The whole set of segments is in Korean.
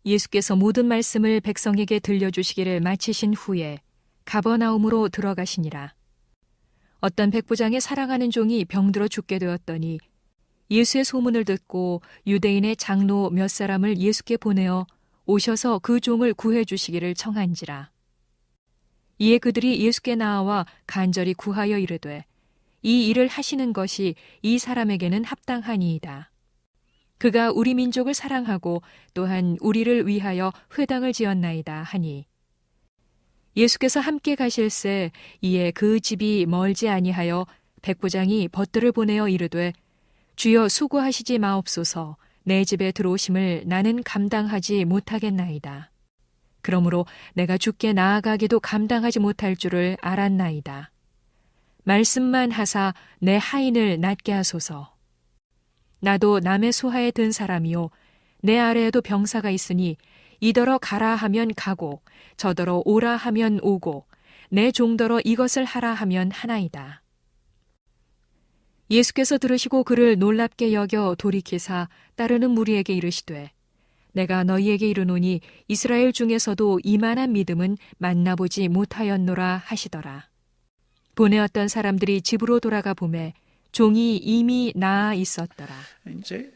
예수께서 모든 말씀을 백성에게 들려주시기를 마치신 후에 가버나움으로 들어가시니라. 어떤 백부장의 사랑하는 종이 병들어 죽게 되었더니 예수의 소문을 듣고 유대인의 장로 몇 사람을 예수께 보내어 오셔서 그 종을 구해 주시기를 청한지라. 이에 그들이 예수께 나와 간절히 구하여 이르되 이 일을 하시는 것이 이 사람에게는 합당하니이다. 그가 우리 민족을 사랑하고 또한 우리를 위하여 회당을 지었나이다 하니, 예수께서 함께 가실새 이에 그 집이 멀지 아니하여 백부장이 벗들을 보내어 이르되 주여 수고하시지 마옵소서. 내 집에 들어오심을 나는 감당하지 못하겠나이다. 그러므로 내가 주께 나아가기도 감당하지 못할 줄을 알았나이다. 말씀만 하사 내 하인을 낫게 하소서. 나도 남의 수하에 든 사람이요 내 아래에도 병사가 있으니 이더러 가라 하면 가고 저더러 오라 하면 오고 내 종더러 이것을 하라 하면 하나이다. 예수께서 들으시고 그를 놀랍게 여겨 돌이키사 따르는 무리에게 이르시되 내가 너희에게 이르노니 이스라엘 중에서도 이만한 믿음은 만나보지 못하였노라 하시더라. 보내었던 사람들이 집으로 돌아가 보매 종이 이미 나아 있었더라. 이제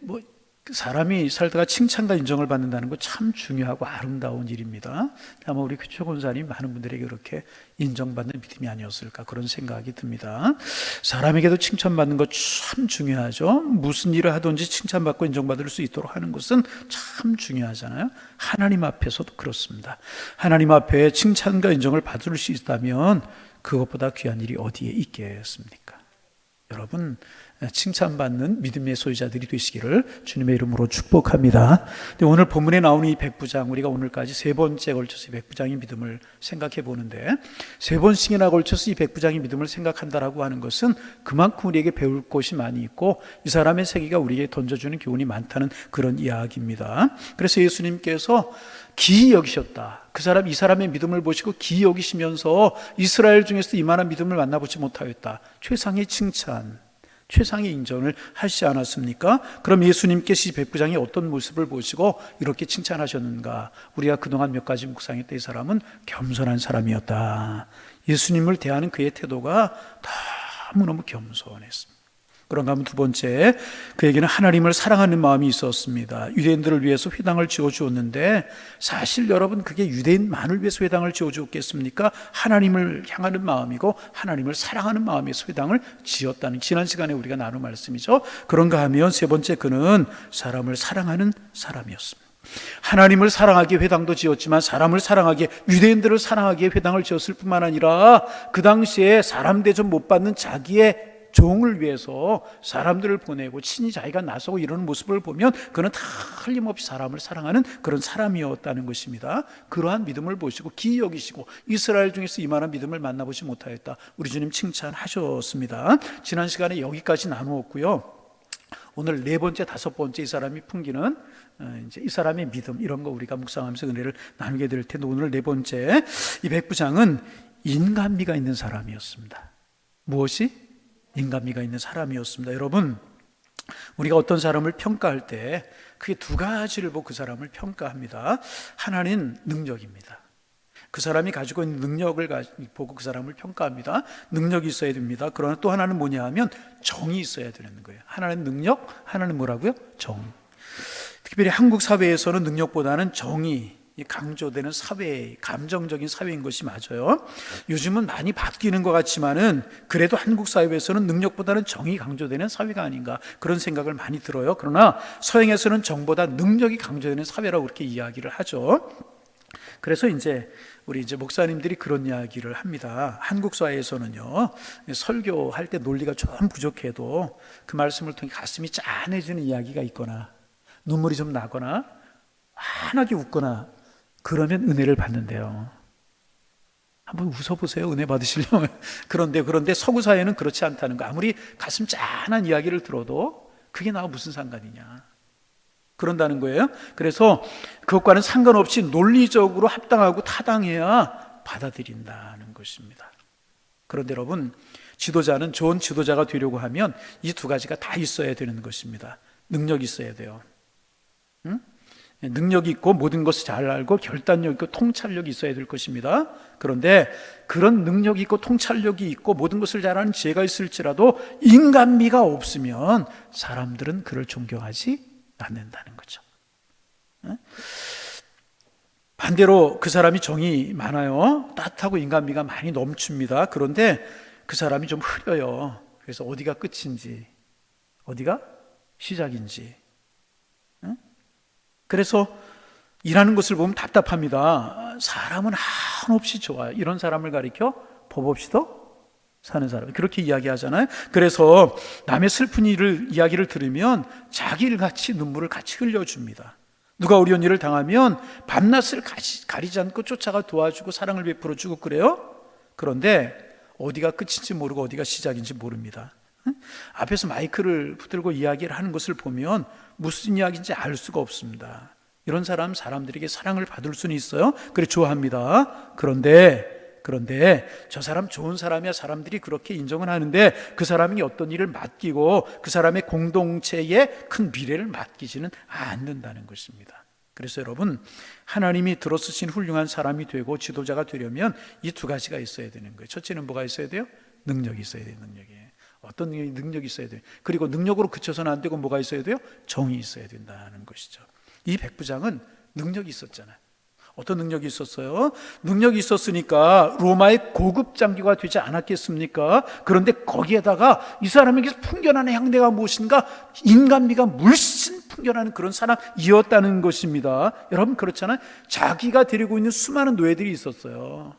사람이 살다가 칭찬과 인정을 받는다는 거 참 중요하고 아름다운 일입니다. 아마 우리 규초 권사님 많은 분들에게 그렇게 인정받는 믿음이 아니었을까 그런 생각이 듭니다. 사람에게도 칭찬받는 거 참 중요하죠. 무슨 일을 하든지 칭찬받고 인정받을 수 있도록 하는 것은 참 중요하잖아요. 하나님 앞에서도 그렇습니다. 하나님 앞에 칭찬과 인정을 받을 수 있다면 그것보다 귀한 일이 어디에 있겠습니까? 여러분, 칭찬받는 믿음의 소유자들이 되시기를 주님의 이름으로 축복합니다. 근데 오늘 본문에 나오는 이 백부장, 우리가 오늘까지 세 번째 걸쳐서 이 백부장의 믿음을 생각해 보는데, 세 번씩이나 걸쳐서 이 백부장의 믿음을 생각한다라고 하는 것은 그만큼 우리에게 배울 것이 많이 있고 이 사람의 세계가 우리에게 던져주는 교훈이 많다는 그런 이야기입니다. 그래서 예수님께서 기이 여기셨다. 이 사람의 믿음을 보시고 기이 여기시면서 이스라엘 중에서도 이만한 믿음을 만나보지 못하였다. 최상의 칭찬, 최상의 인정을 하시지 않았습니까? 그럼 예수님께서 이 백부장의 어떤 모습을 보시고 이렇게 칭찬하셨는가? 우리가 그동안 몇 가지 묵상했던 이 사람은 겸손한 사람이었다. 예수님을 대하는 그의 태도가 너무너무 겸손했습니다. 그런가 하면 두 번째, 그에게는 하나님을 사랑하는 마음이 있었습니다. 유대인들을 위해서 회당을 지어주었는데 사실 여러분 그게 유대인만을 위해서 회당을 지어주었겠습니까? 하나님을 향하는 마음이고 하나님을 사랑하는 마음에서 회당을 지었다는 지난 시간에 우리가 나눈 말씀이죠. 그런가 하면 세 번째, 그는 사람을 사랑하는 사람이었습니다. 하나님을 사랑하기에 회당도 지었지만 사람을 사랑하기에, 유대인들을 사랑하기에 회당을 지었을 뿐만 아니라 그 당시에 사람 대접 못 받는 자기의 종을 위해서 사람들을 보내고 친히 자기가 나서고 이러는 모습을 보면 그는 틀림없이 사람을 사랑하는 그런 사람이었다는 것입니다. 그러한 믿음을 보시고 기이 여기시고 이스라엘 중에서 이만한 믿음을 만나보지 못하였다. 우리 주님 칭찬하셨습니다. 지난 시간에 여기까지 나누었고요. 오늘 네 번째, 다섯 번째 이 사람이 풍기는 이제 이 사람의 믿음, 이런 거 우리가 묵상하면서 은혜를 나누게 될 텐데, 오늘 네 번째, 이 백부장은 인간미가 있는 사람이었습니다. 무엇이? 인간미가 있는 사람이었습니다. 여러분, 우리가 어떤 사람을 평가할 때 크게 두 가지를 보고 그 사람을 평가합니다. 하나는 능력입니다. 그 사람이 가지고 있는 능력을 보고 그 사람을 평가합니다. 능력이 있어야 됩니다. 그러나 또 하나는 뭐냐 하면 정이 있어야 되는 거예요. 하나는 능력, 하나는 뭐라고요? 정. 특별히 한국 사회에서는 능력보다는 정이 강조되는 사회, 감정적인 사회인 것이 맞아요. 요즘은 많이 바뀌는 것 같지만은 그래도 한국 사회에서는 능력보다는 정이 강조되는 사회가 아닌가 그런 생각을 많이 들어요. 그러나 서양에서는 정보다 능력이 강조되는 사회라고 그렇게 이야기를 하죠. 그래서 우리 목사님들이 그런 이야기를 합니다. 한국 사회에서는요, 설교할 때 논리가 좀 부족해도 그 말씀을 통해 가슴이 짠해지는 이야기가 있거나 눈물이 좀 나거나 환하게 웃거나 그러면 은혜를 받는데요. 한번 웃어보세요. 은혜 받으시려면. 그런데 서구 사회는 그렇지 않다는 거. 아무리 가슴 짠한 이야기를 들어도 그게 나와 무슨 상관이냐, 그런다는 거예요. 그래서 그것과는 상관없이 논리적으로 합당하고 타당해야 받아들인다는 것입니다. 그런데 여러분, 지도자는 좋은 지도자가 되려고 하면 이 두 가지가 다 있어야 되는 것입니다. 능력이 있어야 돼요. 능력이 있고 모든 것을 잘 알고 결단력 있고 통찰력이 있어야 될 것입니다. 그런데 그런 능력이 있고 통찰력이 있고 모든 것을 잘 아는 지혜가 있을지라도 인간미가 없으면 사람들은 그를 존경하지 않는다는 거죠. 반대로 그 사람이 정이 많아요. 따뜻하고 인간미가 많이 넘칩니다. 그런데 그 사람이 좀 흐려요. 그래서 어디가 끝인지 어디가 시작인지. 그래서 일하는 것을 보면 답답합니다. 사람은 한없이 좋아요. 이런 사람을 가리켜 법 없이도 사는 사람, 그렇게 이야기하잖아요. 그래서 남의 슬픈 이야기를 들으면 자기 일같이 눈물을 같이 흘려줍니다. 누가 어려운 일을 당하면 밤낮을 가리지 않고 쫓아가 도와주고 사랑을 베풀어주고 그래요. 그런데 어디가 끝인지 모르고 어디가 시작인지 모릅니다. 앞에서 마이크를 붙들고 이야기를 하는 것을 보면 무슨 이야기인지 알 수가 없습니다. 이런 사람들에게 사랑을 받을 수는 있어요. 그래, 좋아합니다. 그런데 저 사람 좋은 사람이야 사람들이 그렇게 인정은 하는데 그 사람이 어떤 일을 맡기고 그 사람의 공동체에 큰 미래를 맡기지는 않는다는 것입니다. 그래서 여러분, 하나님이 들어쓰신 훌륭한 사람이 되고 지도자가 되려면 이 두 가지가 있어야 되는 거예요. 첫째는 뭐가 있어야 돼요? 능력이 있어야 돼요. 어떤 능력이 있어야 돼요. 그리고 능력으로 그쳐서는 안 되고 뭐가 있어야 돼요? 정이 있어야 된다는 것이죠. 이 백부장은 능력이 있었잖아요. 어떤 능력이 있었어요? 능력이 있었으니까 로마의 고급 장교가 되지 않았겠습니까? 그런데 거기에다가 이 사람에게 풍겨나는 향대가 무엇인가? 인간미가 물씬 풍겨나는 그런 사람이었다는 것입니다. 여러분, 그렇잖아요. 자기가 데리고 있는 수많은 노예들이 있었어요.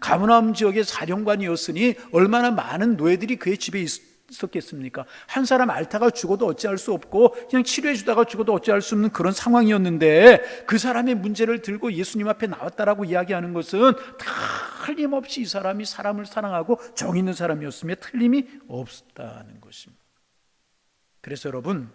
가버나움 지역의 사령관이었으니 얼마나 많은 노예들이 그의 집에 있었겠습니까? 한 사람 앓다가 죽어도 어찌할 수 없고 그냥 치료해 주다가 죽어도 어찌할 수 없는 그런 상황이었는데 그 사람의 문제를 들고 예수님 앞에 나왔다라고 이야기하는 것은 틀림없이 이 사람이 사람을 사랑하고 정 있는 사람이었으며 틀림이 없다는 것입니다. 그래서 여러분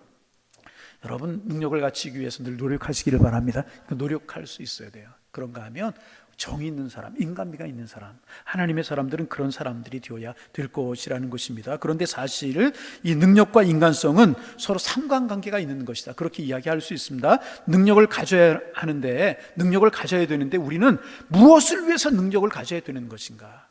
능력을 갖추기 위해서 늘 노력하시기를 바랍니다. 노력할 수 있어야 돼요. 그런가 하면 정이 있는 사람, 인간미가 있는 사람, 하나님의 사람들은 그런 사람들이 되어야 될 것이라는 것입니다. 그런데 사실 이 능력과 인간성은 서로 상관관계가 있는 것이다, 그렇게 이야기할 수 있습니다. 능력을 가져야 되는데 우리는 무엇을 위해서 능력을 가져야 되는 것인가?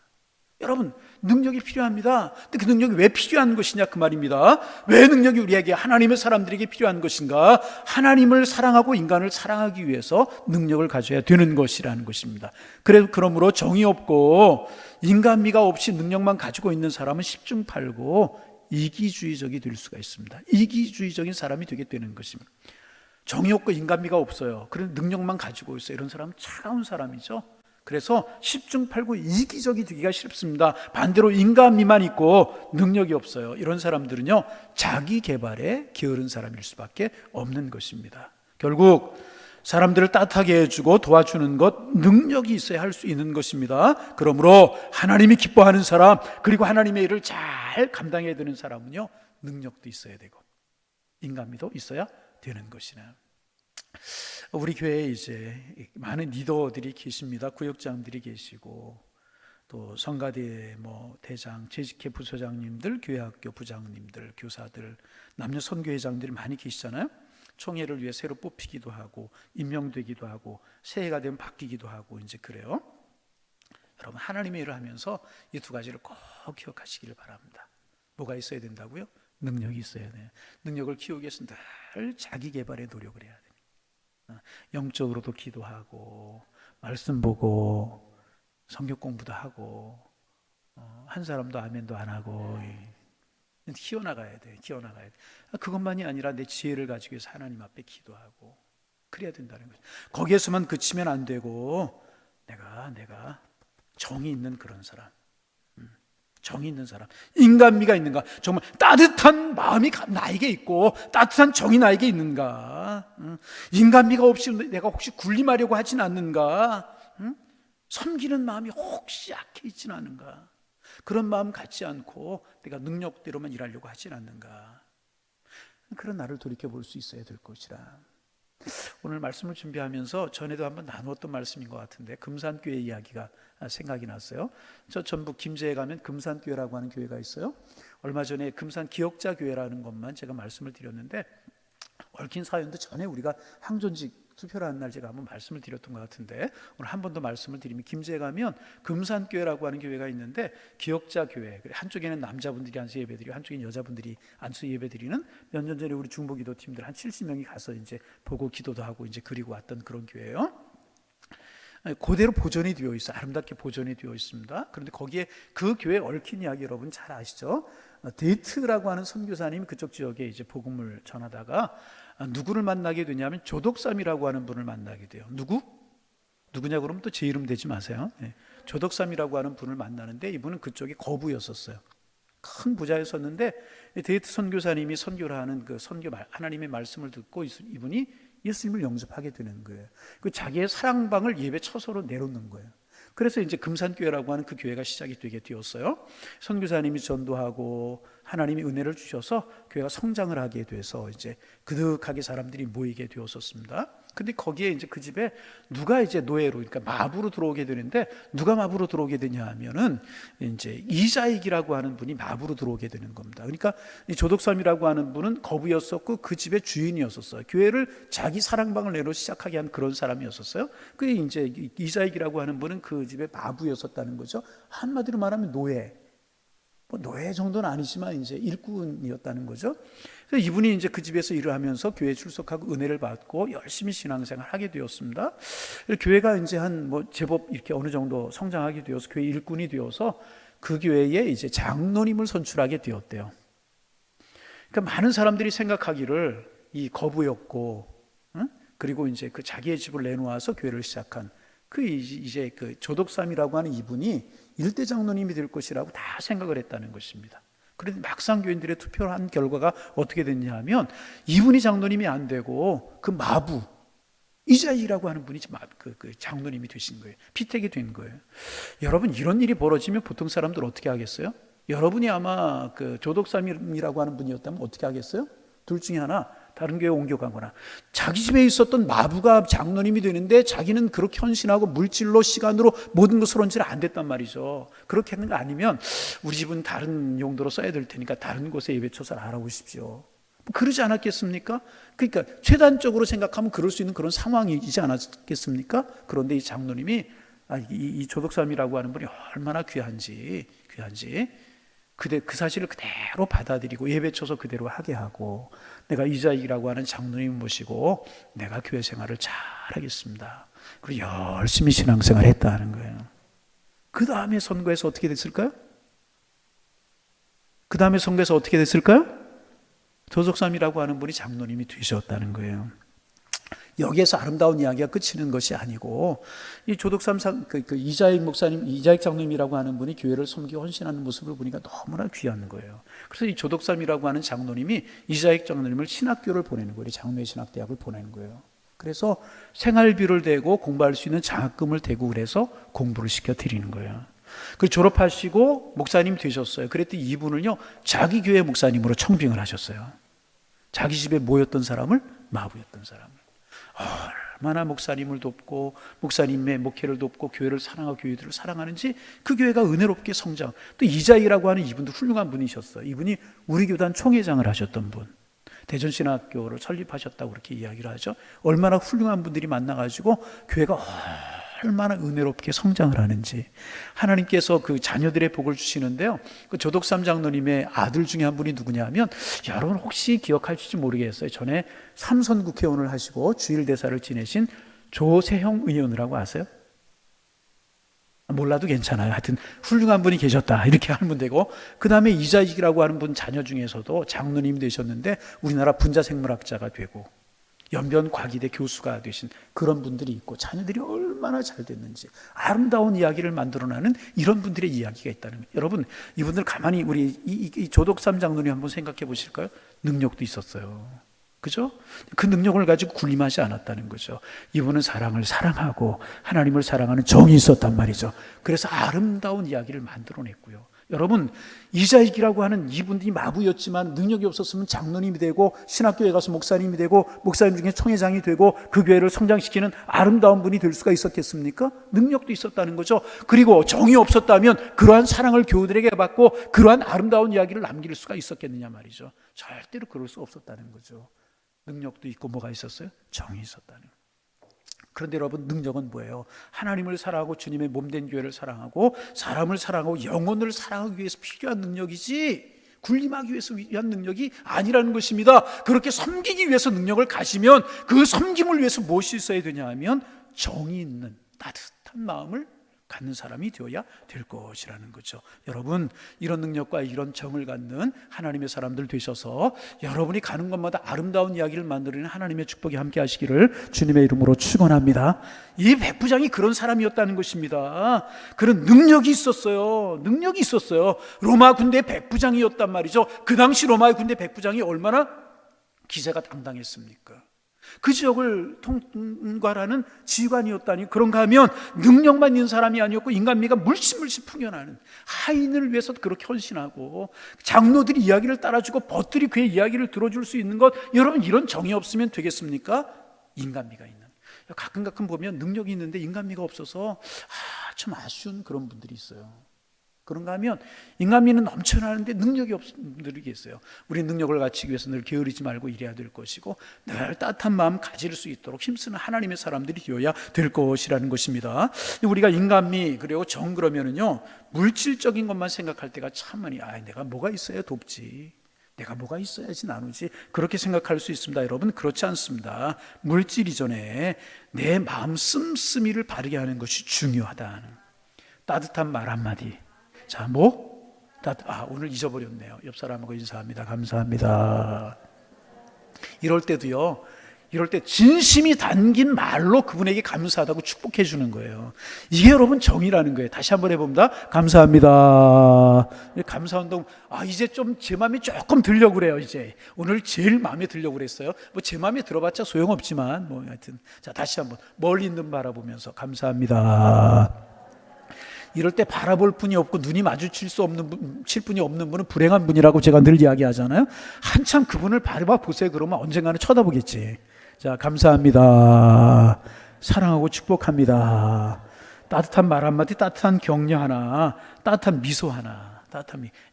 여러분, 능력이 필요합니다. 근데 그 능력이 왜 필요한 것이냐, 그 말입니다. 왜 능력이 우리에게, 하나님의 사람들에게 필요한 것인가? 하나님을 사랑하고 인간을 사랑하기 위해서 능력을 가져야 되는 것이라는 것입니다. 그러므로 정이 없고 인간미가 없이 능력만 가지고 있는 사람은 십중팔구 이기주의적이 될 수가 있습니다. 이기주의적인 사람이 되게 되는 것입니다. 정이 없고 인간미가 없어요. 그런 능력만 가지고 있어요. 이런 사람은 차가운 사람이죠. 그래서 십중팔구 이기적이 되기가 쉽습니다. 반대로 인간미만 있고 능력이 없어요. 이런 사람들은요, 자기 개발에 게으른 사람일 수밖에 없는 것입니다. 결국 사람들을 따뜻하게 해주고 도와주는 것, 능력이 있어야 할 수 있는 것입니다. 그러므로 하나님이 기뻐하는 사람, 그리고 하나님의 일을 잘 감당해야 되는 사람은요, 능력도 있어야 되고 인간미도 있어야 되는 것이네. 우리 교회에 이제 많은 리더들이 계십니다. 구역장들이 계시고 또 성가대 대장, 재직회 부소장님들, 교회학교 부장님들, 교사들, 남녀 선교회장들이 많이 계시잖아요. 총회를 위해 새로 뽑히기도 하고 임명되기도 하고 새해가 되면 바뀌기도 하고 이제 그래요. 여러분, 하나님의 일을 하면서 이 두 가지를 꼭 기억하시기를 바랍니다. 뭐가 있어야 된다고요? 능력이 있어야 돼요. 능력을 키우기 위해서 늘 자기 개발에 노력을 해야 돼요. 영적으로도 기도하고 말씀 보고 성경 공부도 하고 한 사람도 아멘도 안 하고 키워나가야 돼. 그것만이 아니라 내 지혜를 가지고 해서 하나님 앞에 기도하고 그래야 된다는 거죠. 거기에서만 그치면 안 되고 내가 정이 있는 그런 사람, 정이 있는 사람, 인간미가 있는가? 정말 따뜻한 마음이 나에게 있고 따뜻한 정이 나에게 있는가? 인간미가 없이 내가 혹시 군림하려고 하진 않는가? 섬기는 마음이 혹시 약해 있진 않은가? 그런 마음 갖지 않고 내가 능력대로만 일하려고 하진 않는가? 그런 나를 돌이켜볼 수 있어야 될 것이라. 오늘 말씀을 준비하면서 전에도 한번 나누었던 말씀인 것 같은데 금산교회 이야기가 생각이 났어요. 저 전북 김제에 가면 금산교회라고 하는 교회가 있어요. 얼마 전에 금산 기억자교회라는 것만 제가 말씀을 드렸는데 얽힌 사연도 전에 우리가 항존직 투표를 하는 날 제가 한번 말씀을 드렸던 것 같은데 오늘 한 번 더 말씀을 드리면 김제에 가면 금산교회라고 하는 교회가 있는데 기역자 교회, 한쪽에는 남자분들이 앉아서 예배드리고 한쪽에는 여자분들이 앉아서 예배드리는 몇 년 전에 우리 중보기도 팀들 한 70명이 가서 이제 보고 기도도 하고 이제 그리고 왔던 그런 교회예요. 그대로 보존이 되어 있어요. 아름답게 보존이 되어 있습니다. 그런데 거기에 그 교회에 얽힌 이야기 여러분 잘 아시죠? 데이트라고 하는 선교사님이 그쪽 지역에 이제 복음을 전하다가 누구를 만나게 되냐면 조덕삼이라고 하는 분을 만나게 돼요. 누구냐 그러면 또 제 이름 대지 마세요. 조덕삼이라고 하는 분을 만나는데 이분은 그쪽에 거부였었어요. 큰 부자였었는데 데이트 선교사님이 선교를 하는 그 하나님의 말씀을 듣고 이분이 예수님을 영접하게 되는 거예요. 그 자기의 사랑방을 예배 처소로 내놓는 거예요. 그래서 이제 금산교회라고 하는 그 교회가 시작이 되게 되었어요. 선교사님이 전도하고 하나님이 은혜를 주셔서 교회가 성장을 하게 돼서 이제 그득하게 사람들이 모이게 되었었습니다. 근데 거기에 이제 그 집에 누가 이제 노예로, 그러니까 마부로 들어오게 되는데 누가 마부로 들어오게 되냐 하면은 이제 이자익이라고 하는 분이 마부로 들어오게 되는 겁니다. 그러니까 이 조덕삼이라고 하는 분은 거부였었고 그 집의 주인이었었어요. 교회를 자기 사랑방을 내로 시작하게 한 그런 사람이었었어요. 그게 이제 이자익이라고 하는 분은 그 집의 마부였었다는 거죠. 한마디로 말하면 노예. 뭐 노예 정도는 아니지만 이제 일꾼이었다는 거죠. 그래서 이분이 이제 그 집에서 일을 하면서 교회에 출석하고 은혜를 받고 열심히 신앙생활을 하게 되었습니다. 교회가 이제 한 뭐 제법 이렇게 어느 정도 성장하게 되어서 교회 일꾼이 되어서 그 교회에 이제 장로님을 선출하게 되었대요. 그러니까 많은 사람들이 생각하기를 이 거부였고, 그리고 이제 그 자기의 집을 내놓아서 교회를 시작한 그 이제 그 조덕삼이라고 하는 이분이 일대 장로님이 될 것이라고 다 생각을 했다는 것입니다. 그런데 막상 교인들의 투표를 한 결과가 어떻게 됐냐 하면 이분이 장로님이 안 되고 그 마부 이자이라고 하는 분이 그 장로님이 되신 거예요. 피택이 된 거예요. 여러분 이런 일이 벌어지면 보통 사람들 어떻게 하겠어요? 여러분이 아마 그 조덕삼이라고 하는 분이었다면 어떻게 하겠어요? 둘 중에 하나, 다른 교회에 옮겨가거나 자기 집에 있었던 마부가 장로님이 되는데 자기는 그렇게 헌신하고 물질로 시간으로 모든 것을 헌신 안 됐단 말이죠. 그렇게 하는 거 아니면 우리 집은 다른 용도로 써야 될 테니까 다른 곳에 예배처소를 알아보십시오. 그러지 않았겠습니까? 그러니까 최단적으로 생각하면 그럴 수 있는 그런 상황이지 않았겠습니까? 그런데 이 장로님이 이 조덕삼이라고 하는 분이 얼마나 귀한지 그 사실을 그대로 받아들이고 예배쳐서 그대로 하게 하고 내가 이자익이라고 하는 장로님 모시고 내가 교회 생활을 잘 하겠습니다. 그리고 열심히 신앙생활을 했다는 거예요. 그 다음에 선거에서 어떻게 됐을까요? 조덕삼이라고 하는 분이 장로님이 되셨다는 거예요. 여기에서 아름다운 이야기가 끝이는 것이 아니고 이 조덕삼 이자익 목사님, 이자익 장로님이라고 하는 분이 교회를 섬기고 헌신하는 모습을 보니까 너무나 귀한 거예요. 그래서 이 조덕삼이라고 하는 장로님이 이자익 장로님을 신학교를 보내는 거예요. 장로의 신학대학을 보내는 거예요. 그래서 생활비를 대고 공부할 수 있는 장학금을 대고 그래서 공부를 시켜드리는 거예요. 그리고 졸업하시고 목사님 되셨어요. 그랬더니 이분을요 자기 교회 목사님으로 청빙을 하셨어요. 자기 집에 모였던 사람을, 마부였던 사람을. 얼마나 목사님을 돕고 목사님의 목회를 돕고 교회를 사랑하고 교회들을 사랑하는지 그 교회가 은혜롭게 성장. 또 이자이라고 하는 이분도 훌륭한 분이셨어요. 이분이 우리 교단 총회장을 하셨던 분, 대전신학교를 설립하셨다고 그렇게 이야기를 하죠. 얼마나 훌륭한 분들이 만나가지고 교회가 얼마나 은혜롭게 성장을 하는지 하나님께서 그 자녀들의 복을 주시는데요. 그 조덕삼 장로님의 아들 중에 한 분이 누구냐 하면 여러분 혹시 기억하실지 모르겠어요. 전에 삼선 국회의원을 하시고 주일대사를 지내신 조세형 의원이라고 아세요? 몰라도 괜찮아요. 하여튼 훌륭한 분이 계셨다 이렇게 하면 되고, 그 다음에 이자익이라고 하는 분 자녀 중에서도 장로님이 되셨는데 우리나라 분자생물학자가 되고 연변과기대 교수가 되신 그런 분들이 있고 자녀들이 얼마나 잘 됐는지 아름다운 이야기를 만들어내는 이런 분들의 이야기가 있다는 거예요. 여러분 이분들 가만히 우리 이 조덕삼 장로님 한번 생각해 보실까요? 능력도 있었어요. 그죠? 그 능력을 가지고 군림하지 않았다는 거죠. 이분은 사랑을 사랑하고 하나님을 사랑하는 정이 있었단 말이죠. 그래서 아름다운 이야기를 만들어냈고요. 여러분 이자익이라고 하는 이분이 마부였지만 능력이 없었으면 장로님이 되고 신학교에 가서 목사님이 되고 목사님 중에 총회장이 되고 그 교회를 성장시키는 아름다운 분이 될 수가 있었겠습니까? 능력도 있었다는 거죠. 그리고 정이 없었다면 그러한 사랑을 교우들에게 받고 그러한 아름다운 이야기를 남길 수가 있었겠느냐 말이죠. 절대로 그럴 수 없었다는 거죠. 능력도 있고 뭐가 있었어요? 정이 있었다는 거예요. 그런데 여러분, 능력은 뭐예요? 하나님을 사랑하고 주님의 몸된 교회를 사랑하고 사람을 사랑하고 영혼을 사랑하기 위해서 필요한 능력이지 군림하기 위해서 위한 능력이 아니라는 것입니다. 그렇게 섬기기 위해서 능력을 가지면 그 섬김을 위해서 무엇이 있어야 되냐 하면 정이 있는 따뜻한 마음을 갖는 사람이 되어야 될 것이라는 거죠. 여러분, 이런 능력과 이런 정을 갖는 하나님의 사람들 되셔서 여러분이 가는 곳마다 아름다운 이야기를 만들어내는 하나님의 축복이 함께 하시기를 주님의 이름으로 축원합니다. 이 백부장이 그런 사람이었다는 것입니다. 그런 능력이 있었어요. 능력이 있었어요. 로마 군대 백부장이었단 말이죠. 그 당시 로마의 군대 백부장이 얼마나 기세가 당당했습니까? 그 지역을 통과하는 지휘관이었다니. 그런가 하면 능력만 있는 사람이 아니었고 인간미가 물씬 풍겨나는, 하인을 위해서 그렇게 헌신하고 장로들이 이야기를 따라주고 벗들이 그의 이야기를 들어줄 수 있는 것, 여러분, 이런 정이 없으면 되겠습니까? 인간미가 있는, 가끔 보면 능력이 있는데 인간미가 없어서 좀 아쉬운 그런 분들이 있어요. 그런가 하면 인간미는 넘쳐나는데 능력이 없는 분들이 계세요. 우리 능력을 갖추기 위해서 늘 게으르지 말고 일해야 될 것이고 늘 따뜻한 마음 가질 수 있도록 힘쓰는 하나님의 사람들이 되어야 될 것이라는 것입니다. 우리가 인간미 그리고 정 그러면은요, 물질적인 것만 생각할 때가 참 많이, 내가 뭐가 있어야 돕지, 내가 뭐가 있어야지 나누지, 그렇게 생각할 수 있습니다. 여러분, 그렇지 않습니다. 물질 이전에 내 마음 씀씀이를 바르게 하는 것이 중요하다는 따뜻한 말 한마디. 자, 오늘 잊어버렸네요. 옆 사람하고 인사합니다. 감사합니다. 이럴 때도요, 이럴 때 진심이 담긴 말로 그분에게 감사하다고 축복해 주는 거예요. 이게 여러분 정이라는 거예요. 다시 한번 해봅니다. 감사합니다. 감사운동, 이제 좀 제 마음이 조금 들려고 그래요. 이제 오늘 제일 마음에 들려고 그랬어요. 뭐 제 마음에 들어봤자 소용없지만 하여튼, 자, 다시 한번 멀리 있는 바라보면서 감사합니다. 이럴 때 바라볼 분이 없고 눈이 마주칠 분이 없는 분은 불행한 분이라고 제가 늘 이야기하잖아요. 한참 그분을 바라봐 보세요. 그러면 언젠가는 쳐다보겠지. 자, 감사합니다. 사랑하고 축복합니다. 따뜻한 말 한마디, 따뜻한 격려 하나, 따뜻한 미소 하나,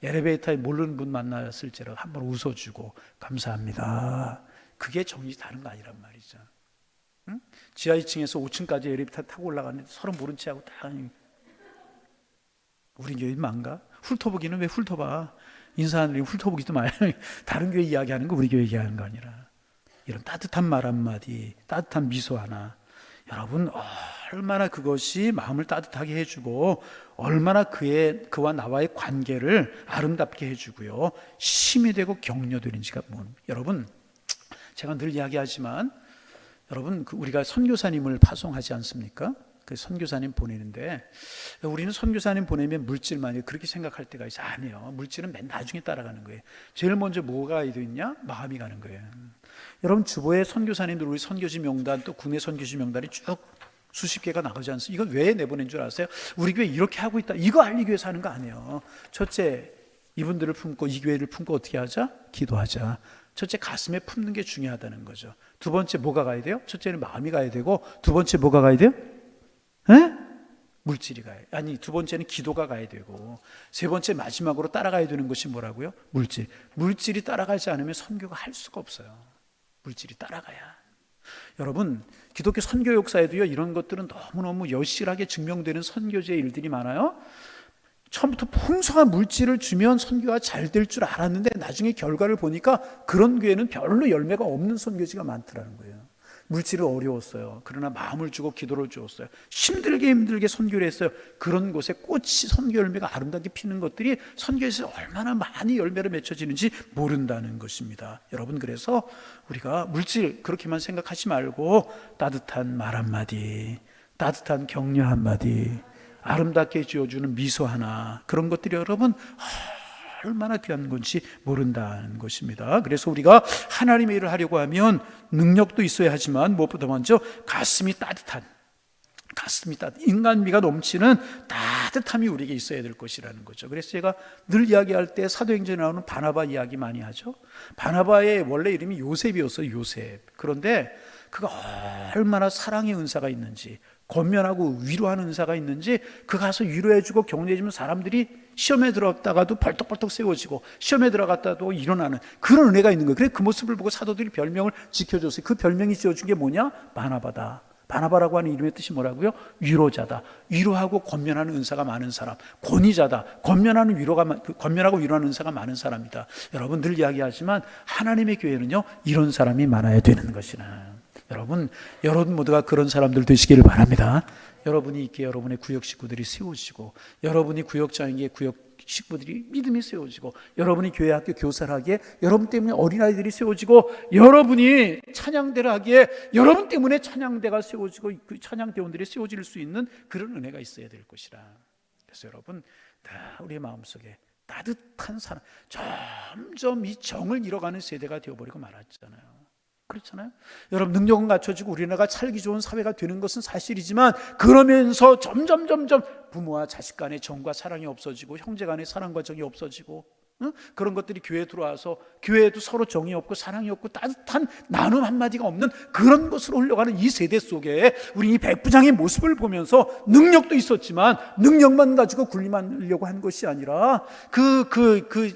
엘리베이터에 모르는 분 만났을지라도 한번 웃어주고 감사합니다. 그게 정이 다른 거 아니란 말이죠. 응? 지하 2층에서 5층까지 엘리베이터 타고 올라가는데 서로 모른 체하고 다, 우리 교회 망가? 훑어보기는 왜 훑어봐? 인사하는 일 훑어보기도 말이야. 다른 교회 이야기하는 거 우리 교회 얘기하는 거 아니라, 이런 따뜻한 말 한마디, 따뜻한 미소 하나, 여러분, 얼마나 그것이 마음을 따뜻하게 해주고 얼마나 그와 나와의 관계를 아름답게 해주고요, 힘이 되고 격려되는지가 여러분, 제가 늘 이야기하지만, 여러분, 우리가 선교사님을 파송하지 않습니까? 그 선교사님 보내는데, 우리는 선교사님 보내면 물질만 그렇게 생각할 때가 있어요. 아니에요. 물질은 맨 나중에 따라가는 거예요. 제일 먼저 뭐가 있냐? 마음이 가는 거예요. 여러분, 주보에 선교사님들, 우리 선교지 명단, 또 국내 선교지 명단이 쭉 수십 개가 나가지 않습니까? 이거 왜 내보낸 줄 아세요? 우리 교회 이렇게 하고 있다, 이거 알리기 위해서 하는 거 아니에요. 첫째, 이분들을 품고 이 교회를 품고 어떻게 하자? 기도하자. 첫째, 가슴에 품는 게 중요하다는 거죠. 두 번째, 뭐가 가야 돼요? 첫째는 마음이 가야 되고, 두 번째 뭐가 가야 돼요? 물질이 가야, 두 번째는 기도가 가야 되고, 세 번째 마지막으로 따라가야 되는 것이 뭐라고요? 물질이 따라가지 않으면 선교가 할 수가 없어요. 물질이 따라가야. 여러분, 기독교 선교 역사에도요, 이런 것들은 너무너무 여실하게 증명되는 선교제의 일들이 많아요. 처음부터 풍성한 물질을 주면 선교가 잘 될 줄 알았는데 나중에 결과를 보니까 그런 교회는 별로 열매가 없는 선교지가 많더라는 거예요. 물질은 어려웠어요. 그러나 마음을 주고 기도를 주었어요. 힘들게 선교를 했어요. 그런 곳에 꽃이, 선교 열매가 아름답게 피는 것들이 선교에서 얼마나 많이 열매를 맺혀지는지 모른다는 것입니다. 여러분, 그래서 우리가 물질 그렇게만 생각하지 말고 따뜻한 말 한마디, 따뜻한 격려 한마디, 아름답게 지어주는 미소 하나, 그런 것들이 여러분 얼마나 귀한 건지 모른다는 것입니다. 그래서 우리가 하나님의 일을 하려고 하면 능력도 있어야 하지만 무엇보다 먼저 가슴이 따뜻한, 인간미가 넘치는 따뜻함이 우리에게 있어야 될 것이라는 거죠. 그래서 제가 늘 이야기할 때 사도행전에 나오는 바나바 이야기 많이 하죠. 바나바의 원래 이름이 요셉이었어요. 요셉. 그런데 그가 얼마나 사랑의 은사가 있는지, 권면하고 위로하는 은사가 있는지, 그 가서 위로해주고 격려해주면 사람들이 시험에 들어갔다가도 벌떡벌떡 세워지고 시험에 들어갔다도 일어나는 그런 은혜가 있는 거예요. 그래서 그 모습을 보고 사도들이 별명을 지켜줬어요. 그 별명이 지어준 게 뭐냐? 바나바다. 바나바라고 하는 이름의 뜻이 뭐라고요? 위로자다. 위로하고 권면하는 은사가 많은 사람. 권위자다. 권면하고 위로하는 은사가 많은 사람이다. 여러분 늘 이야기하지만 하나님의 교회는요, 이런 사람이 많아야 되는 것이나. 여러분 모두가 그런 사람들 되시기를 바랍니다. 여러분이 있기에 여러분의 구역 식구들이 세워지고, 여러분이 구역장에게 구역 식구들이 믿음이 세워지고, 여러분이 교회 학교 교사를 하기에 여러분 때문에 어린아이들이 세워지고, 여러분이 찬양대를 하기에 여러분 때문에 찬양대가 세워지고 그 찬양대원들이 세워질 수 있는 그런 은혜가 있어야 될 것이라. 그래서 여러분 다 우리의 마음속에 따뜻한 사랑, 점점 이 정을 잃어가는 세대가 되어버리고 말았잖아요. 그렇잖아요. 여러분 능력은 갖춰지고 우리나라가 살기 좋은 사회가 되는 것은 사실이지만, 그러면서 점점 부모와 자식 간의 정과 사랑이 없어지고, 형제 간의 사랑과 정이 없어지고, 그런 것들이 교회에 들어와서 교회에도 서로 정이 없고 사랑이 없고 따뜻한 나눔 한마디가 없는 그런 것으로 흘러가는 이 세대 속에 우리 이 백부장의 모습을 보면서, 능력도 있었지만 능력만 가지고 군림하려고 한 것이 아니라 그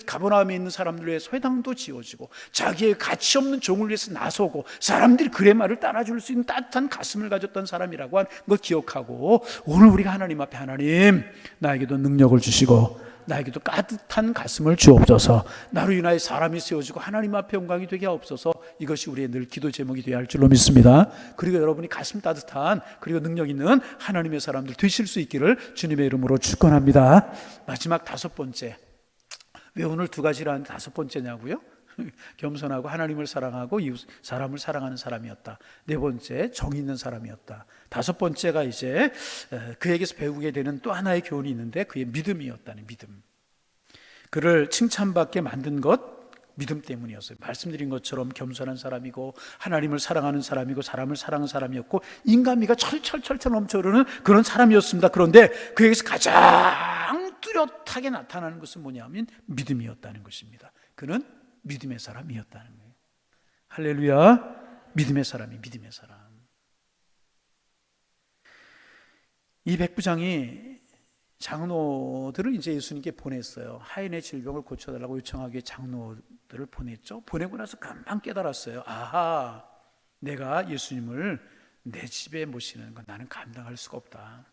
가버나움에 있는 사람들 위해서 회당도 지어지고, 자기의 가치 없는 종을 위해서 나서고, 사람들이 그의 말을 따라줄 수 있는 따뜻한 가슴을 가졌던 사람이라고 하는 걸 기억하고, 오늘 우리가 하나님 앞에, 하나님 나에게도 능력을 주시고 나에게도 따뜻한 가슴을 주옵소서, 나로 인하여 사람이 세워지고 하나님 앞에 영광이 되게 하옵소서. 이것이 우리의 늘 기도 제목이 되어야 할 줄로 믿습니다. 그리고 여러분이 가슴 따뜻한, 그리고 능력 있는 하나님의 사람들 되실 수 있기를 주님의 이름으로 축원합니다. 마지막 다섯 번째, 왜 오늘 두 가지라는 다섯 번째냐고요? 겸손하고 하나님을 사랑하고 사람을 사랑하는 사람이었다. 네 번째, 정의 있는 사람이었다. 다섯 번째가 이제 그에게서 배우게 되는 또 하나의 교훈이 있는데, 그의 믿음이었다는 믿음. 그를 칭찬받게 만든 것, 믿음 때문이었어요. 말씀드린 것처럼 겸손한 사람이고 하나님을 사랑하는 사람이고 사람을 사랑하는 사람이었고, 인간미가 철철 넘쳐흐르는 그런 사람이었습니다. 그런데 그에게서 가장 뚜렷하게 나타나는 것은 뭐냐면 믿음이었다는 것입니다. 그는 믿음의 사람이었다는 거예요. 할렐루야. 믿음의 사람이 믿음의 사람. 이 백부장이 장로들을 이제 예수님께 보냈어요. 하인의 질병을 고쳐달라고 요청하기에 장로들을 보냈죠. 보내고 나서 금방 깨달았어요. 아하, 내가 예수님을 내 집에 모시는 건 나는 감당할 수가 없다.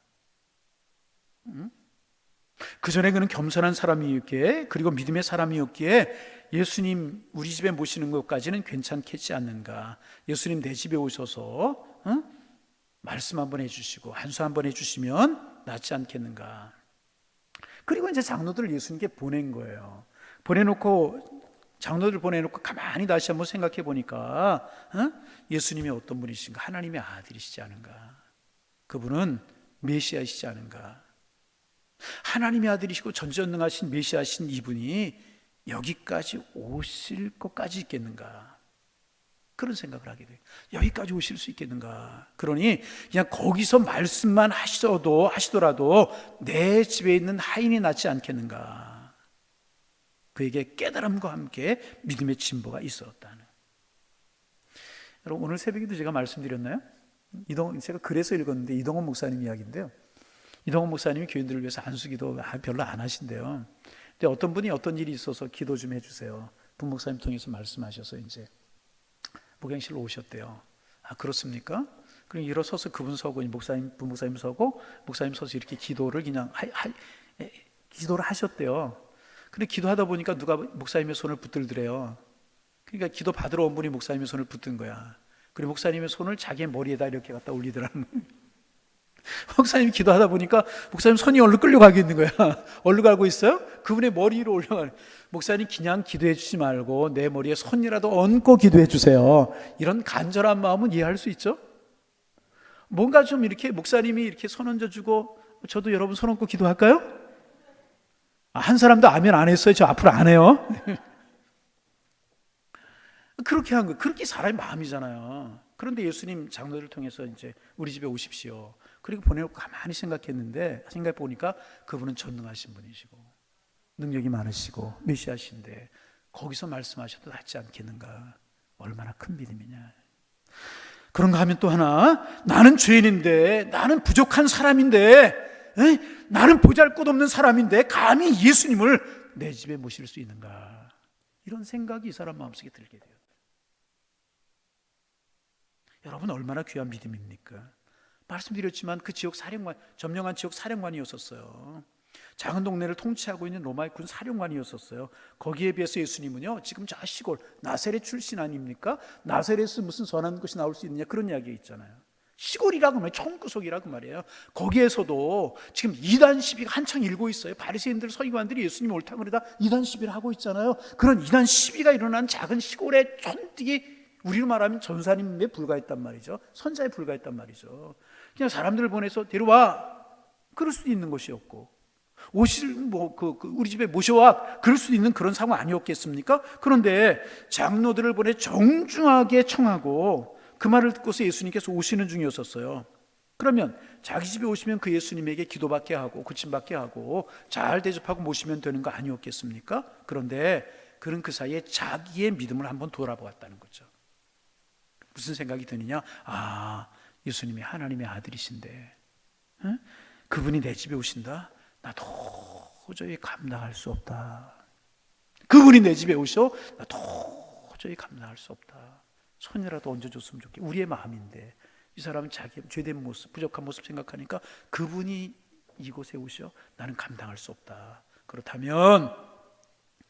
그 전에 그는 겸손한 사람이었기에, 그리고 믿음의 사람이었기에 예수님 우리 집에 모시는 것까지는 괜찮겠지 않는가. 예수님 내 집에 오셔서 말씀 한번 해주시고 한수 한번 해주시면 낫지 않겠는가. 그리고 이제 장로들을 예수님께 보낸 거예요. 장로들 보내놓고 가만히 다시 한번 생각해 보니까 예수님이 어떤 분이신가? 하나님의 아들이시지 않은가? 그분은 메시아이시지 않은가? 하나님의 아들이시고 전지전능하신 메시아신 이분이 여기까지 오실 것까지 있겠는가? 그런 생각을 하게 돼요. 여기까지 오실 수 있겠는가? 그러니 그냥 거기서 말씀만 하시더라도 내 집에 있는 하인이 낫지 않겠는가? 그에게 깨달음과 함께 믿음의 진보가 있었다는. 여러분 오늘 새벽에도 제가 말씀드렸나요? 제가 그래서 읽었는데 이동원 목사님 이야기인데요. 이동원 목사님이 교인들을 위해서 안수기도 별로 안 하신대요. 근데 어떤 분이 어떤 일이 있어서 기도 좀 해주세요. 부목사님 통해서 말씀하셔서 이제 목양실로 오셨대요. 아 그렇습니까? 그럼 일어서서 그분 서고 부목사님 서고 목사님 서서 이렇게 기도를 그냥 기도를 하셨대요. 근데 기도하다 보니까 누가 목사님의 손을 붙들더래요. 그러니까 기도 받으러 온 분이 목사님의 손을 붙든 거야. 그리고 목사님의 손을 자기의 머리에다 이렇게 갖다 올리더라는 거예요. 목사님이 기도하다 보니까 목사님 손이 얼른 끌려가고 있는 거야. 얼른 가고 있어요? 그분의 머리 위로 올라가는. 목사님 그냥 기도해 주지 말고 내 머리에 손이라도 얹고 기도해 주세요. 이런 간절한 마음은 이해할 수 있죠? 뭔가 좀 이렇게 목사님이 이렇게 손 얹어주고 저도 여러분 손 얹고 기도할까요? 한 사람도 아멘 안 했어요. 저 앞으로 안 해요. 그렇게 한 거, 그렇게 사람의 마음이잖아요. 그런데 예수님 장로들을 통해서 이제 우리 집에 오십시오. 그리고 보내놓고 가만히 생각했는데, 생각해 보니까 그분은 전능하신 분이시고 능력이 많으시고 메시아신데 거기서 말씀하셔도 낫지 않겠는가. 얼마나 큰 믿음이냐. 그런가 하면 또 하나, 나는 죄인인데, 나는 부족한 사람인데, 나는 보잘것없는 사람인데 감히 예수님을 내 집에 모실 수 있는가. 이런 생각이 이 사람 마음속에 들게 돼요. 여러분 얼마나 귀한 믿음입니까? 말씀드렸지만 그 지역 사령관, 점령한 지역 사령관이었었어요. 작은 동네를 통치하고 있는 로마의 군 사령관이었었어요. 거기에 비해서 예수님은요, 지금 저 시골 나사렛 출신 아닙니까? 나사렛에서 무슨 선한 것이 나올 수 있느냐, 그런 이야기 있잖아요. 시골이라고 말이에요. 총구석이라고 말이에요. 거기에서도 지금 이단 시비가 한창 일고 있어요. 바리새인들, 서기관들이 예수님 옳다 그러다 이단 시비를 하고 있잖아요. 그런 이단 시비가 일어난 작은 시골의 촌뜨기, 우리로 말하면 전사님에 불과했단 말이죠. 선자에 불과했단 말이죠. 그냥 사람들을 보내서 데려와, 그럴 수도 있는 것이었고, 우리 집에 모셔와, 그럴 수도 있는 그런 상황 아니었겠습니까? 그런데 장로들을 보내 정중하게 청하고 그 말을 듣고서 예수님께서 오시는 중이었었어요. 그러면 자기 집에 오시면 그 예수님에게 기도받게 하고 고침받게 하고 잘 대접하고 모시면 되는 거 아니었겠습니까? 그런데 그는 그 사이에 자기의 믿음을 한번 돌아보았다는 거죠. 무슨 생각이 드느냐? 아, 예수님이 하나님의 아들이신데, 응? 그분이 내 집에 오신다? 나 도저히 감당할 수 없다. 그분이 내 집에 오셔? 나 도저히 감당할 수 없다. 손이라도 얹어줬으면 좋겠다. 우리의 마음인데 이 사람은 자기의 죄된 모습, 부족한 모습 생각하니까 그분이 이곳에 오셔? 나는 감당할 수 없다. 그렇다면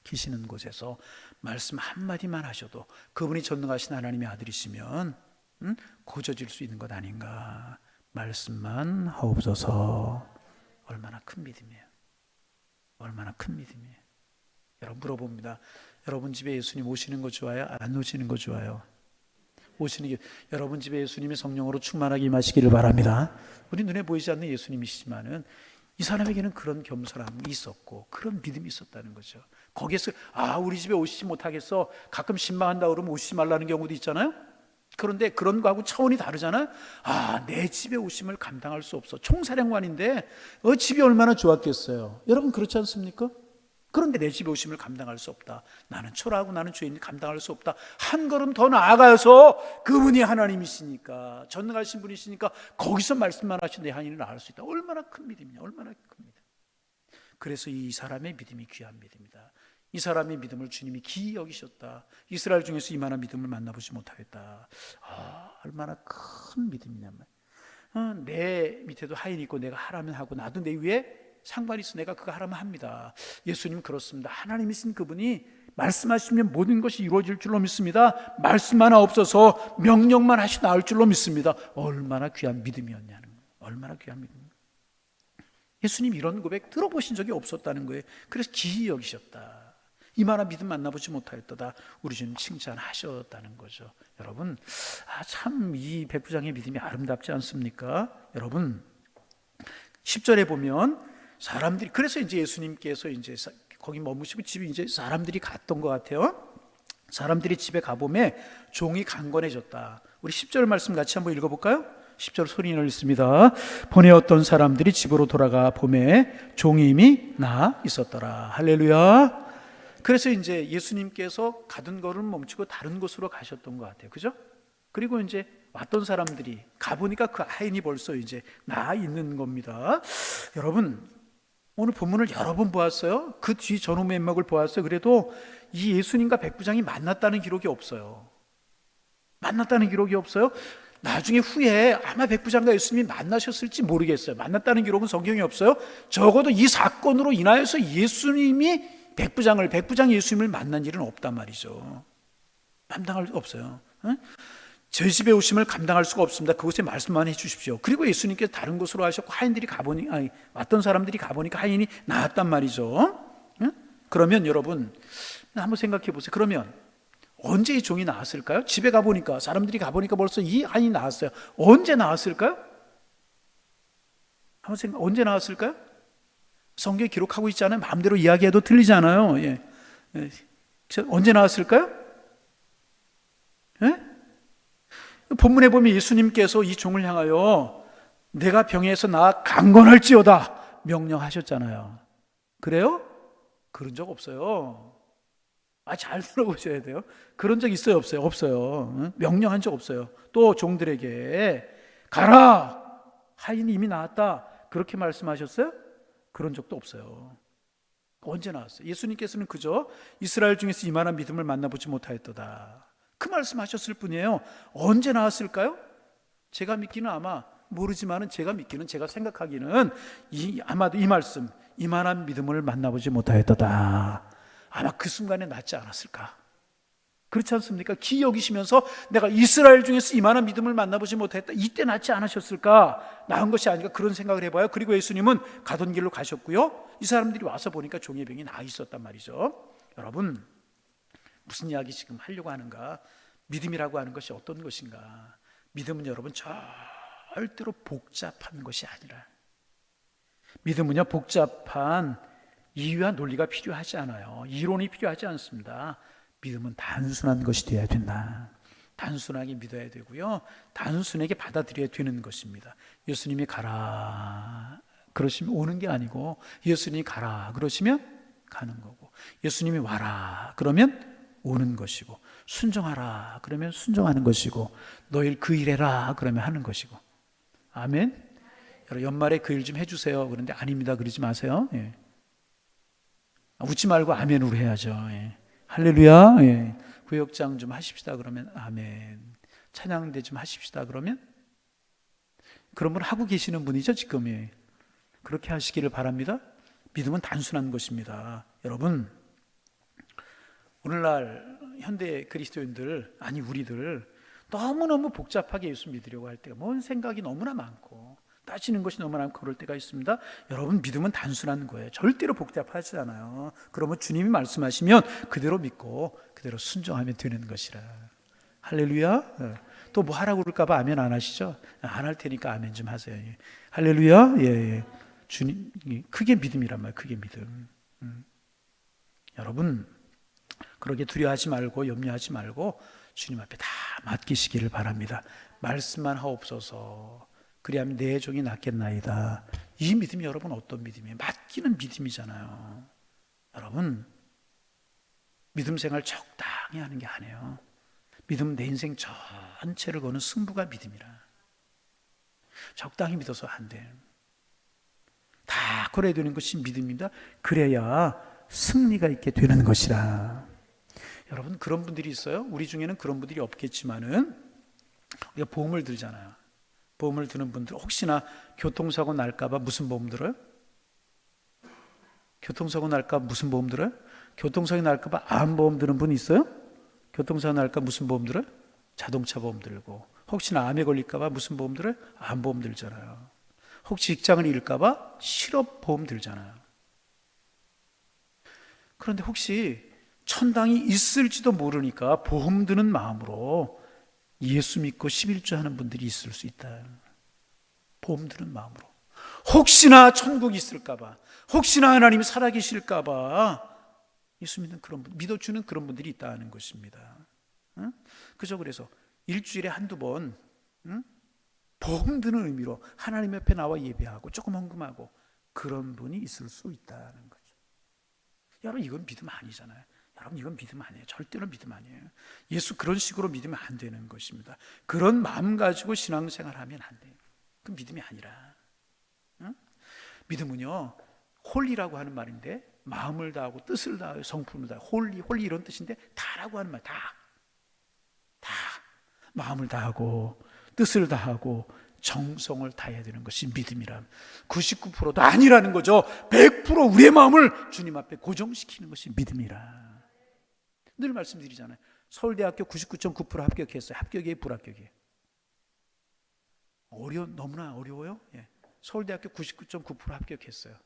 계시는 곳에서 말씀 한마디만 하셔도 그분이 전능하신 하나님의 아들이시면 고쳐질 수 있는 것 아닌가. 말씀만 하옵소서. 얼마나 큰 믿음이에요. 얼마나 큰 믿음이에요. 여러분 물어봅니다. 여러분 집에 예수님 오시는 거 좋아요? 안 오시는 거 좋아요? 오시는 게, 여러분 집에 예수님이 성령으로 충만하게 임하시기를 바랍니다. 우리 눈에 보이지 않는 예수님이시지만은 이 사람에게는 그런 겸손함이 있었고 그런 믿음이 있었다는 거죠. 거기에서 우리 집에 오시지 못하겠어, 가끔 신방한다 그러면 오시지 말라는 경우도 있잖아요. 그런데 그런 거하고 차원이 다르잖아요. 내 집에 오심을 감당할 수 없어. 총사령관인데 집이 얼마나 좋았겠어요. 여러분 그렇지 않습니까? 그런데 내 집에 오심을 감당할 수 없다. 나는 초라하고 나는 죄인이 감당할 수 없다. 한 걸음 더 나아가서 그분이 하나님이시니까, 전능하신 분이시니까 거기서 말씀만 하신 내 한인을 나을 수 있다. 얼마나 큰 믿음이냐. 얼마나 큰 믿음. 그래서 이 사람의 믿음이 귀한 믿음이다. 이 사람의 믿음을 주님이 기이 여기셨다. 이스라엘 중에서 이만한 믿음을 만나보지 못하겠다. 얼마나 큰 믿음이냐면, 내 밑에도 하인이 있고 내가 하라면 하고 나도 내 위에 상관이 있어 내가 그거 하라면 합니다. 예수님 그렇습니다. 하나님이신 그분이 말씀하시면 모든 것이 이루어질 줄로 믿습니다. 말씀만 없어서 명령만 하시 나을 줄로 믿습니다. 얼마나 귀한 믿음이었냐는 거예요. 얼마나 귀한 믿음. 예수님 이런 고백 들어보신 적이 없었다는 거예요. 그래서 기이 여기셨다. 이만한 믿음 만나보지 못하였다. 우리 주님 칭찬하셨다는 거죠. 여러분, 참 이 백부장의 믿음이 아름답지 않습니까? 여러분, 10절에 보면 사람들이, 그래서 이제 예수님께서 이제 거기 머무시고 집에 이제 사람들이 갔던 것 같아요. 사람들이 집에 가보매 종이 강건해졌다. 우리 10절 말씀 같이 한번 읽어볼까요? 10절 소리 내겠습니다. 보내었던 사람들이 집으로 돌아가 보매 종이 이미 나아 있었더라. 할렐루야. 그래서 이제 예수님께서 가던 걸음 멈추고 다른 곳으로 가셨던 것 같아요. 그죠? 그리고 이제 왔던 사람들이 가보니까 그 하인이 벌써 이제 나아 있는 겁니다. 여러분, 오늘 본문을 여러 번 보았어요. 그 뒤 전후의 맥락을 보았어요. 그래도 이 예수님과 백부장이 만났다는 기록이 없어요. 만났다는 기록이 없어요. 나중에 후에 아마 백부장과 예수님이 만나셨을지 모르겠어요. 만났다는 기록은 성경에 없어요. 적어도 이 사건으로 인하여서 예수님이 백부장이 예수님을 만난 일은 없단 말이죠. 감당할 수 없어요. 제 집에 오심을 감당할 수가 없습니다. 그곳에 말씀만 해주십시오. 그리고 예수님께서 다른 곳으로 하셨고 하인들이 왔던 사람들이 가보니까 하인이 나았단 말이죠. 그러면 여러분 한번 생각해 보세요. 그러면 언제 이 종이 나왔을까요? 집에 가보니까, 사람들이 가보니까 벌써 이 하인이 나왔어요. 언제 나왔을까요? 한번 언제 나왔을까요? 성경에 기록하고 있잖아요. 마음대로 이야기해도 틀리잖아요. 예. 언제 나왔을까요? 예? 본문에 보면 예수님께서 이 종을 향하여 내가 병에서 나아 강건할지어다 명령하셨잖아요. 그래요? 그런 적 없어요. 잘 들어보셔야 돼요. 그런 적 있어요? 없어요? 없어요. 명령한 적 없어요. 또 종들에게 가라, 하인이 이미 나았다, 그렇게 말씀하셨어요? 그런 적도 없어요. 언제 나왔어요? 예수님께서는 그저 이스라엘 중에서 이만한 믿음을 만나보지 못하였도다, 그 말씀하셨을 뿐이에요. 언제 나왔을까요? 제가 믿기는 아마 모르지만은 제가 믿기는, 제가 생각하기는 아마도 이 말씀, 이만한 믿음을 만나보지 못하였도다. 아마 그 순간에 낫지 않았을까? 그렇지 않습니까? 기 여기시면서 내가 이스라엘 중에서 이만한 믿음을 만나보지 못했다, 이때 낫지 않으셨을까? 나은 것이 아닌가, 그런 생각을 해봐요. 그리고 예수님은 가던 길로 가셨고요, 이 사람들이 와서 보니까 종의 병이 나아 있었단 말이죠. 여러분, 무슨 이야기 지금 하려고 하는가? 믿음이라고 하는 것이 어떤 것인가? 믿음은 여러분 절대로 복잡한 것이 아니라, 믿음은요 복잡한 이유와 논리가 필요하지 않아요. 이론이 필요하지 않습니다. 믿음은 단순한 것이 되어야 된다. 단순하게 믿어야 되고요, 단순하게 받아들여야 되는 것입니다. 예수님이 가라 그러시면 오는 게 아니고, 예수님이 가라 그러시면 가는 거고, 예수님이 와라 그러면 오는 것이고, 순종하라 그러면 순종하는 것이고, 너희 그 일해라 그러면 하는 것이고. 아멘. 여러분, 연말에 그 일 좀 해주세요 그런데 아닙니다 그러지 마세요. 예. 웃지 말고 아멘으로 해야죠. 예. 할렐루야. 예. 구역장 좀 하십시다 그러면 아멘. 찬양대 좀 하십시다 그러면, 그런 분 하고 계시는 분이죠 지금. 예. 그렇게 하시기를 바랍니다. 믿음은 단순한 것입니다. 여러분, 오늘날 현대 그리스도인들, 아니 우리들 너무너무 복잡하게 예수 믿으려고 할 때가, 뭔 생각이 너무나 많고 따지는 것이 너무나 많고 그럴 때가 있습니다. 여러분, 믿음은 단순한 거예요. 절대로 복잡하지 않아요. 그러면 주님이 말씀하시면 그대로 믿고 그대로 순종하면 되는 것이라. 할렐루야. 또 뭐 하라고 그럴까 봐 아멘 안 하시죠? 안 할 테니까 아멘 좀 하세요. 예. 할렐루야. 예. 주님, 그게 믿음이란 말이에요. 그게 믿음. 여러분, 그러게 두려워하지 말고 염려하지 말고 주님 앞에 다 맡기시기를 바랍니다. 말씀만 하옵소서. 그리하면 내 종이 낫겠나이다. 이 믿음이 여러분 어떤 믿음이에요? 맡기는 믿음이잖아요. 여러분, 믿음 생활 적당히 하는 게 아니에요. 믿음은 내 인생 전체를 거는 승부가 믿음이라. 적당히 믿어서 안 돼. 다 걸어야 되는 것이 믿음입니다. 그래야 승리가 있게 되는 것이라. 여러분, 그런 분들이 있어요. 우리 중에는 그런 분들이 없겠지만은, 우리가 보험을 들잖아요. 보험을 드는 분들, 혹시나 교통사고 날까봐 무슨 보험 들어요? 교통사고 날까 무슨 보험 들어요? 교통사고 날까봐 암보험 드는 분 있어요? 교통사고 날까 무슨 보험 들어요? 자동차 보험 들고. 혹시나 암에 걸릴까봐 무슨 보험 들어요? 암보험 들잖아요. 혹시 직장을 잃을까봐 실업보험 들잖아요. 그런데 혹시 천당이 있을지도 모르니까 보험 드는 마음으로 예수 믿고 11조 하는 분들이 있을 수 있다. 보험 드는 마음으로. 혹시나 천국이 있을까봐, 혹시나 하나님이 살아계실까봐 예수 믿는 그런 분, 믿어주는 그런 분들이 있다는 것입니다. 응? 그죠? 그래서 일주일에 한두 번, 보험 드는 의미로 하나님 옆에 나와 예배하고 조금 헌금하고, 그런 분이 있을 수 있다는 거죠. 여러분, 이건 믿음 아니잖아요. 여러분, 이건 믿음 아니에요. 절대로 믿음 아니에요. 예수 그런 식으로 믿으면 안 되는 것입니다. 그런 마음 가지고 신앙생활하면 안 돼요. 그 믿음이 아니라. 응? 믿음은요, 홀리라고 하는 말인데, 마음을 다하고 뜻을 다하고 성품을 다하고, 홀리 이런 뜻인데, 다라고 하는 말, 다 마음을 다하고 뜻을 다하고 정성을 다해야 되는 것이 믿음이란. 99%도 아니라는 거죠. 100% 우리의 마음을 주님 앞에 고정시키는 것이 믿음이라. 늘 말씀드리잖아요. 서울대학교 99.9% 합격했어요. 합격이에요, 불합격이에요? 너무나 어려워요. 예. 서울대학교 99.9% 합격했어요.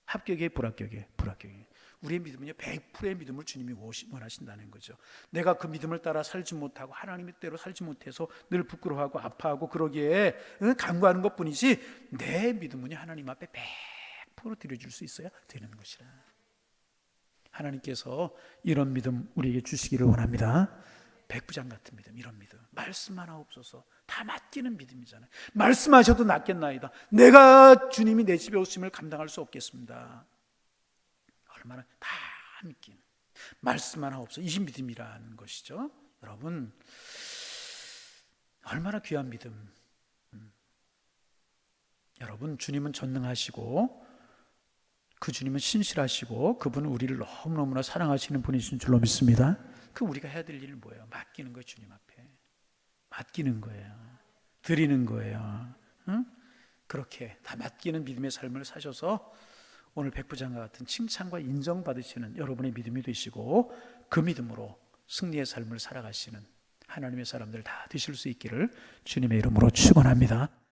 합격이에요, 불합격이에요? 불합격이에요. 우리의 믿음은요, 100%의 믿음을 주님이 원하신다는 거죠. 내가 그 믿음을 따라 살지 못하고 하나님의 뜻대로 살지 못해서 늘 부끄러워하고 아파하고 그러기에 간구하는 것뿐이지, 내 믿음은요, 하나님 앞에 100% 드려줄 수 있어야 되는 것이라. 하나님께서 이런 믿음 우리에게 주시기를 원합니다. 백부장 같은 믿음, 이런 믿음. 말씀만 하옵소서. 다 맡기는 믿음이잖아요. 말씀하셔도 낫겠나이다. 내가 주님이 내 집에 오심을 감당할 수 없겠습니다. 얼마나 다 믿기는, 말씀만 하옵소서. 이 믿음이라는 것이죠. 여러분, 얼마나 귀한 믿음. 여러분, 주님은 전능하시고 그 주님은 신실하시고 그분은 우리를 너무너무나 사랑하시는 분이신 줄로 믿습니다. 그 우리가 해야 될 일은 뭐예요? 맡기는 거예요. 주님 앞에 맡기는 거예요. 드리는 거예요. 응? 그렇게 다 맡기는 믿음의 삶을 사셔서 오늘 백부장과 같은 칭찬과 인정받으시는 여러분의 믿음이 되시고 그 믿음으로 승리의 삶을 살아가시는 하나님의 사람들 다 되실 수 있기를 주님의 이름으로 축원합니다.